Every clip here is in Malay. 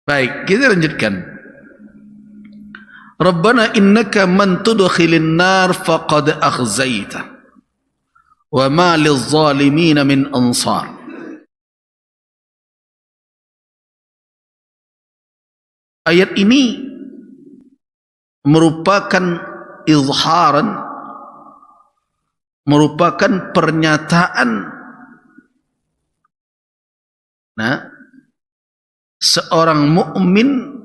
Baik, kita lanjutkan. Rabbana innaka man tudkhilin nar faqad akhzaita wa ma lizzalimina min ansar. Ayat ini merupakan izharan, merupakan pernyataan seorang mukmin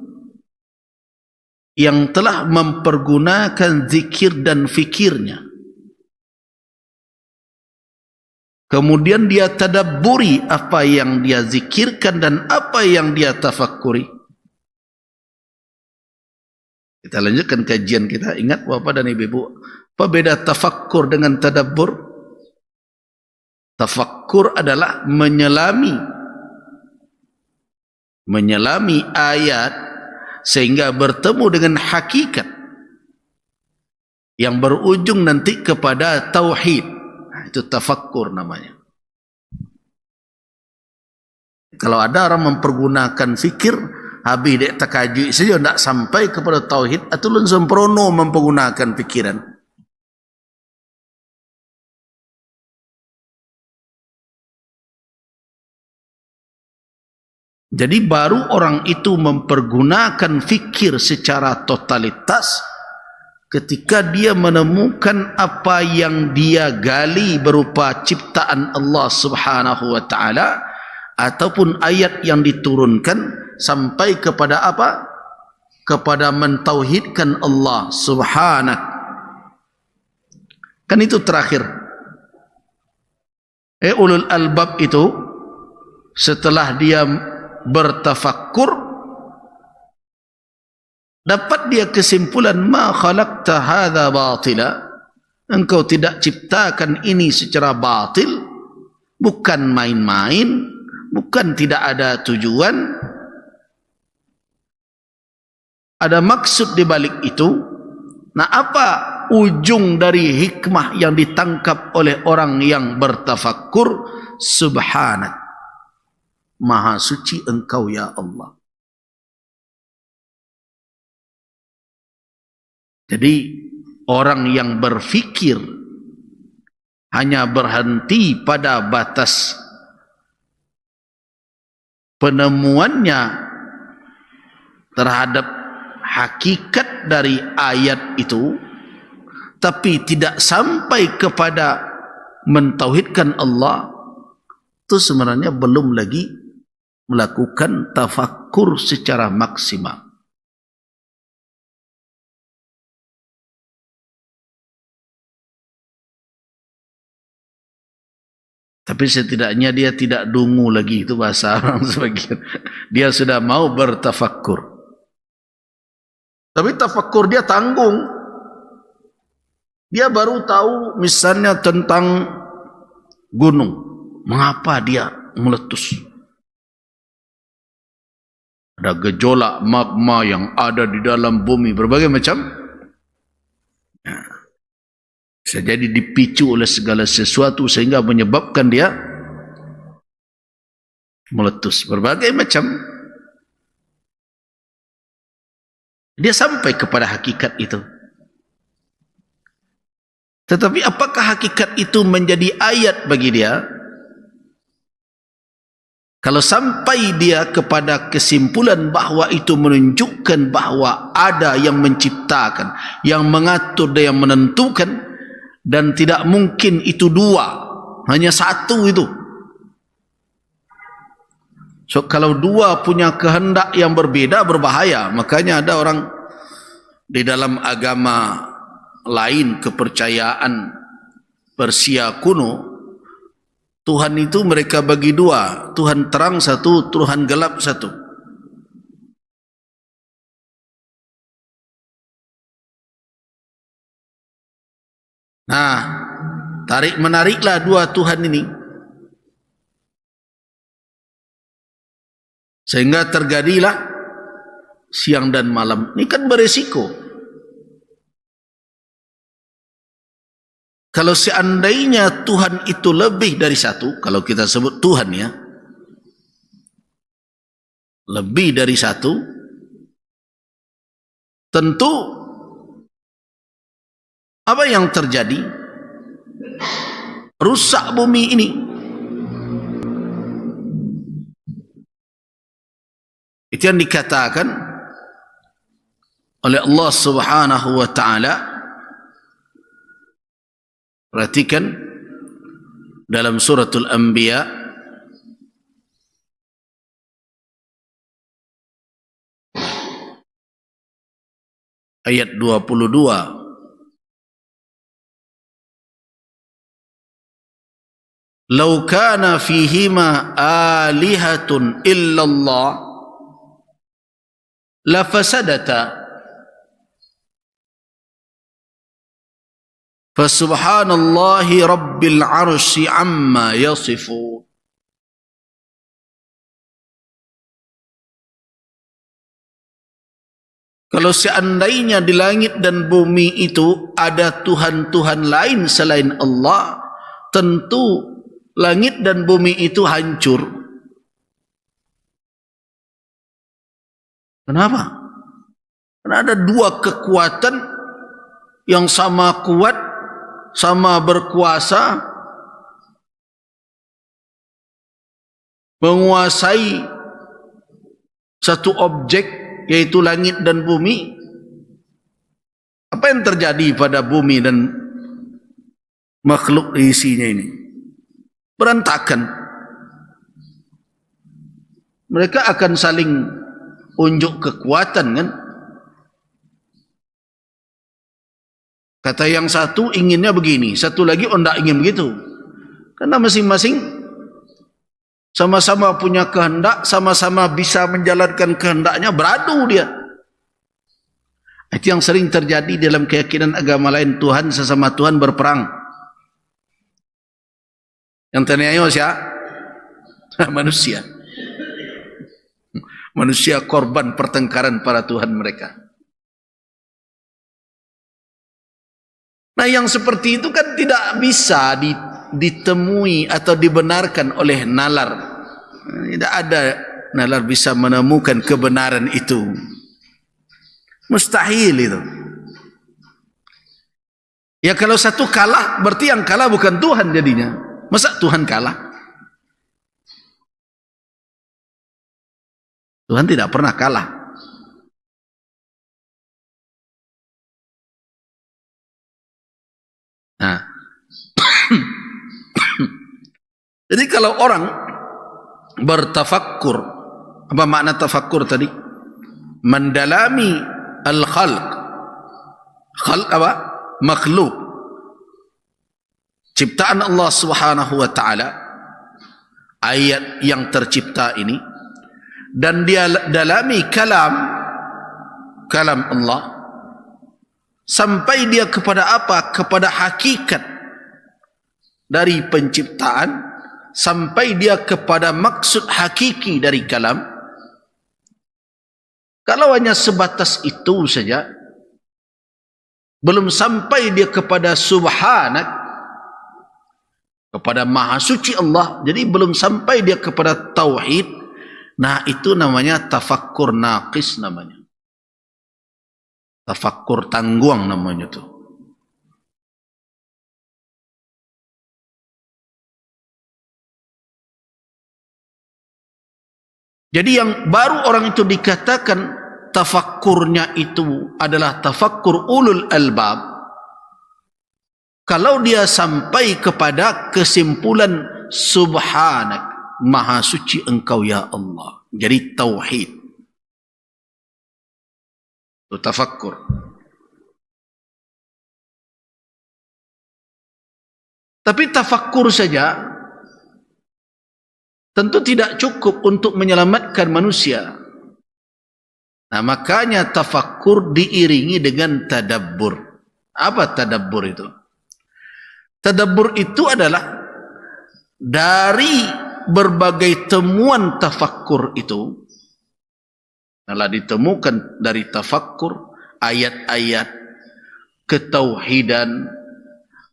yang telah mempergunakan zikir dan fikirnya, kemudian dia tadabburi apa yang dia zikirkan dan apa yang dia tafakkuri. Kita lanjutkan kajian kita. Ingat Bapak dan Ibu, apa beda tafakkur dengan tadabbur? Tafakkur adalah menyelami ayat sehingga bertemu dengan hakikat yang berujung nanti kepada tauhid. Itu tafakkur namanya. Kalau ada orang mempergunakan fikir, habis dia terkaji saja tidak sampai kepada tauhid, atau lun sempurna mempergunakan pikiran. Jadi baru orang itu mempergunakan fikir secara totalitas ketika dia menemukan apa yang dia gali berupa ciptaan Allah Subhanahu wa taala ataupun ayat yang diturunkan sampai kepada apa? Kepada mentauhidkan Allah Subhanahu. Kan itu terakhir. Ulul albab itu setelah dia bertafakkur, dapat dia kesimpulan, ma khalaqta hadza batila, engkau tidak ciptakan ini secara batil, bukan main-main, bukan tidak ada tujuan, ada maksud di balik itu. Nah, apa ujung dari hikmah yang ditangkap oleh orang yang bertafakkur? Subhanak, maha suci engkau ya Allah. Jadi orang yang berfikir hanya berhenti pada batas penemuannya terhadap hakikat dari ayat itu, tapi tidak sampai kepada mentauhidkan Allah, itu sebenarnya belum lagi melakukan tafakkur secara maksimal. Tapi setidaknya dia tidak dungu lagi, itu bahasa orang sebagian. Dia sudah mau bertafakkur. Tapi tafakkur dia tanggung. Dia baru tahu misalnya tentang gunung. Mengapa dia meletus? Ada gejolak magma yang ada di dalam bumi, berbagai macam. Bisa jadi dipicu oleh segala sesuatu sehingga menyebabkan dia meletus, berbagai macam. Dia sampai kepada hakikat itu. Tetapi apakah hakikat itu menjadi ayat bagi dia? Kalau sampai dia kepada kesimpulan bahawa itu menunjukkan bahawa ada yang menciptakan, yang mengatur dan yang menentukan, dan tidak mungkin itu dua, hanya satu itu. So kalau dua punya kehendak yang berbeda, berbahaya. Makanya ada orang di dalam agama lain, kepercayaan Persia kuno, Tuhan itu mereka bagi dua, Tuhan terang satu, Tuhan gelap satu. Nah, tarik menariklah dua Tuhan ini, sehingga terjadilah siang dan malam. Ini kan beresiko. Kalau seandainya Tuhan itu lebih dari satu, kalau kita sebut Tuhan ya, lebih dari satu, tentu apa yang terjadi? Rusak bumi ini. Itu yang dikatakan oleh Allah Subhanahu wa taala. Perhatikan dalam suratul Anbiya ayat 22. Lau kana fihima alihatun illallah la fasadata fasubhanallahi rabbil arsy amma yasifun. Kalau seandainya di langit dan bumi itu ada Tuhan-Tuhan lain selain Allah, tentu langit dan bumi itu hancur. Kenapa? Karena ada dua kekuatan yang sama kuat, sama berkuasa, menguasai satu objek, yaitu langit dan bumi. Apa yang terjadi pada bumi dan makhluk isinya ini? Berantakan. Mereka akan saling unjuk kekuatan, kan? Kata yang satu inginnya begini, satu lagi tidak ingin begitu. Karena masing-masing sama-sama punya kehendak, sama-sama bisa menjalankan kehendaknya, beradu dia. Itu yang sering terjadi dalam keyakinan agama lain. Tuhan sesama Tuhan berperang. Yang terniayo siapa? Manusia. Manusia korban pertengkaran para Tuhan mereka. Nah, yang seperti itu kan tidak bisa ditemui atau dibenarkan oleh nalar. Tidak ada nalar bisa menemukan kebenaran itu. Mustahil itu. Ya kalau satu kalah, berarti yang kalah bukan Tuhan jadinya. Masa Tuhan kalah? Tuhan tidak pernah kalah. Nah, jadi kalau orang bertafakkur, apa makna tafakkur tadi? Mendalami al-khalq. Khalq apa? Makhluk. Ciptaan Allah Subhanahu wa taala, ayat yang tercipta ini, dan dia dalami kalam Allah sampai dia kepada apa? Kepada hakikat dari penciptaan, sampai dia kepada maksud hakiki dari kalam. Kalau hanya sebatas itu saja, belum sampai dia kepada subhanak, kepada maha suci Allah, jadi belum sampai dia kepada tauhid. Nah, itu namanya tafakkur naqis namanya. Tafakkur tangguang namanya itu. Jadi yang baru orang itu dikatakan tafakkurnya itu adalah tafakkur ulul albab kalau dia sampai kepada kesimpulan subhanak, maha suci engkau ya Allah. Jadi tauhid. Itu tafakkur. Tapi tafakkur saja tentu tidak cukup untuk menyelamatkan manusia. Nah, makanya tafakkur diiringi dengan tadabbur. Apa tadabbur itu? Tadabbur itu adalah dari berbagai temuan tafakkur itu, telah ditemukan dari tafakkur ayat-ayat ketauhidan,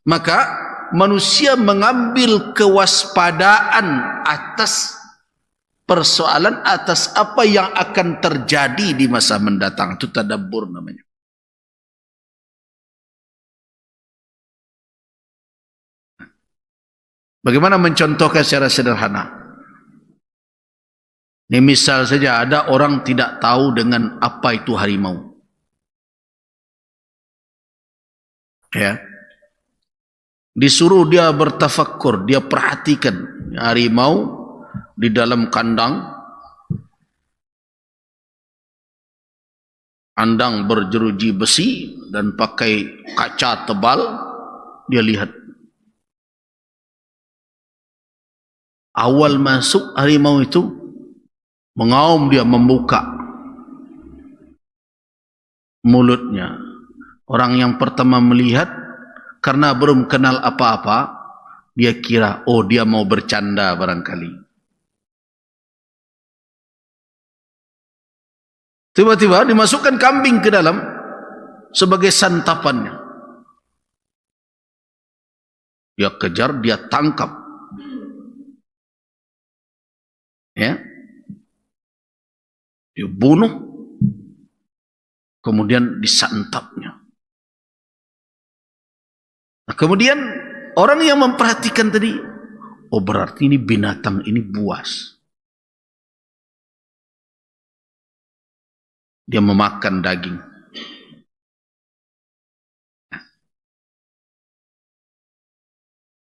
maka manusia mengambil kewaspadaan atas persoalan atas apa yang akan terjadi di masa mendatang. Itu tadabbur namanya. Bagaimana mencontohkan secara sederhana? Ini misal saja ada orang tidak tahu dengan apa itu harimau. Ya. Disuruh dia bertafakkur, dia perhatikan harimau di dalam kandang berjeruji besi dan pakai kaca tebal. Dia lihat awal masuk harimau itu mengaum, dia membuka mulutnya. Orang yang pertama melihat, karena belum kenal apa-apa, dia kira, oh dia mau bercanda barangkali. Tiba-tiba dimasukkan kambing ke dalam sebagai santapannya. Dia kejar, dia tangkap. Ya. Dia bunuh, kemudian disantapnya. Nah, kemudian orang yang memperhatikan tadi, oh berarti ini binatang ini buas. Dia memakan daging.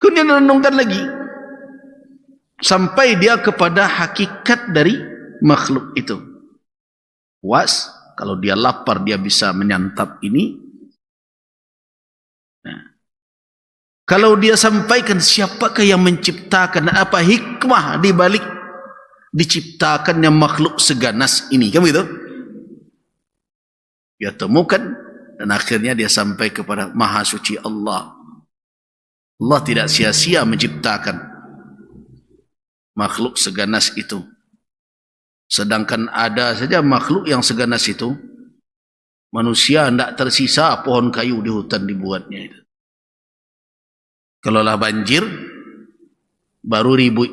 Kemudian renungkan lagi, sampai dia kepada hakikat dari makhluk itu. Puas, kalau dia lapar dia bisa menyantap ini. Nah, kalau dia sampaikan siapakah yang menciptakan, apa hikmah di balik diciptakannya makhluk seganas ini, kan begitu? Dia temukan dan akhirnya dia sampai kepada Maha Suci Allah. Allah tidak sia-sia menciptakan makhluk seganas itu. Sedangkan ada saja makhluk yang seganas itu, manusia tidak tersisa pohon kayu di hutan dibuatnya itu. Kalau lah banjir, baru ribut.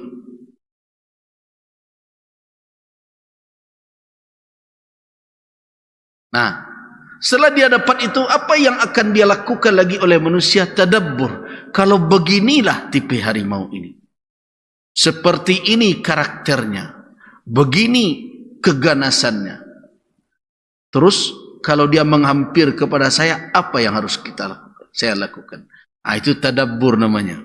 Nah, setelah dia dapat itu, apa yang akan dia lakukan lagi oleh manusia? Tadabbur. Kalau beginilah tipe harimau ini, seperti ini karakternya, begini keganasannya. Terus kalau dia menghampir kepada saya, apa yang harus saya lakukan? Nah, itu tadabbur namanya.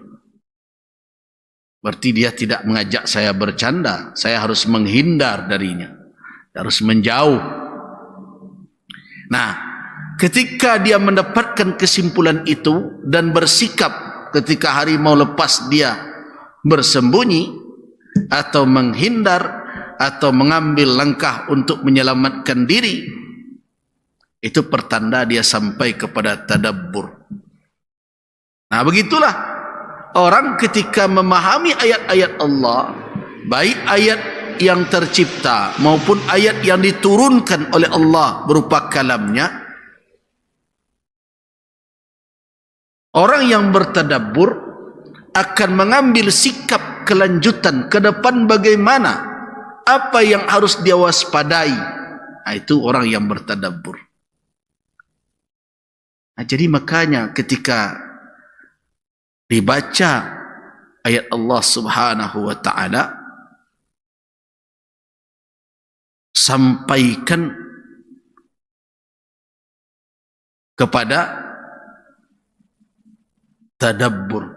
Berarti dia tidak mengajak saya bercanda, saya harus menghindar darinya, harus menjauh. Nah, ketika dia mendapatkan kesimpulan itu dan bersikap ketika harimau lepas dia bersembunyi atau menghindar atau mengambil langkah untuk menyelamatkan diri, itu pertanda dia sampai kepada tadabbur. Nah, begitulah orang ketika memahami ayat-ayat Allah, baik ayat yang tercipta maupun ayat yang diturunkan oleh Allah berupa kalamnya, orang yang bertadabbur akan mengambil sikap kelanjutan ke depan bagaimana, apa yang harus dia waspadai. Nah, itu orang yang bertadabbur. Nah, jadi makanya ketika dibaca ayat Allah Subhanahu wa ta'ala, sampaikan kepada tadabbur.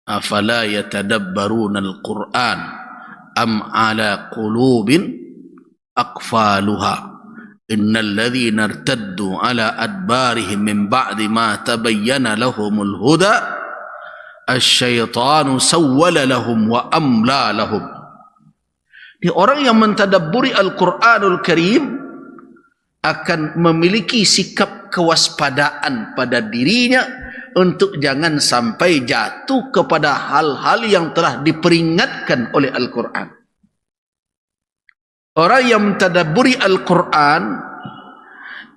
Afala yatadabbaruna al-Qur'an am ala qulubin aqfaluha. Innal ladhina irtaddu ala adbarihim min ba'di ma tabayyana lahumul huda asyaitanu sawwala lahum wa amla lahum. Di orang yang mentadabburi Al-Quranul Karim akan memiliki sikap kewaspadaan pada dirinya untuk jangan sampai jatuh kepada hal-hal yang telah diperingatkan oleh Al-Quran. Orang yang mentadabburi Al-Quran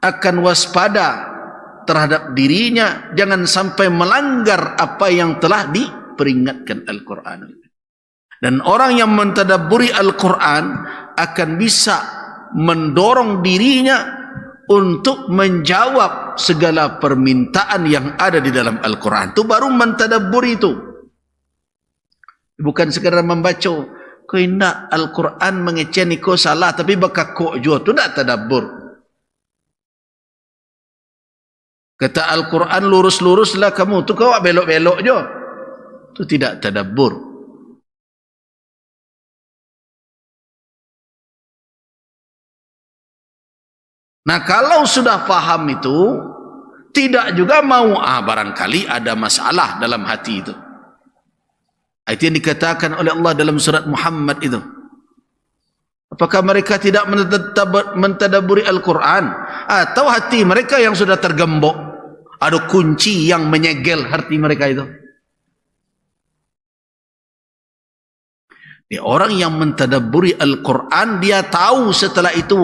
akan waspada terhadap dirinya, jangan sampai melanggar apa yang telah diperingatkan Al-Quran. Dan orang yang mentadabburi Al-Quran akan bisa mendorong dirinya untuk menjawab segala permintaan yang ada di dalam Al-Quran. Itu baru mentadabburi itu. Bukan sekadar membaca. Kau indah Al-Quran mengeceni kau salah, tapi bakal kau juga. Itu tak tadabbur. Kata Al-Quran lurus-luruslah kamu. Itu kau belok-belok je. Itu tidak tadabbur. Nah, kalau sudah faham itu, tidak juga mau, barangkali ada masalah dalam hati itu. Itu yang dikatakan oleh Allah dalam surat Muhammad itu. Apakah mereka tidak mentadabburi Al-Quran? Atau hati mereka yang sudah tergembok? Ada kunci yang menyegel hati mereka itu. Orang yang mentadabburi Al-Quran, dia tahu setelah itu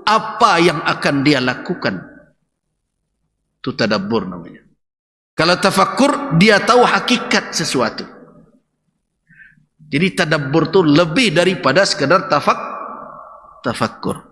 apa yang akan dia lakukan. Itu tadabbur namanya. Kalau tafakkur, dia tahu hakikat sesuatu. Jadi tadabbur itu lebih daripada sekadar tafakkur.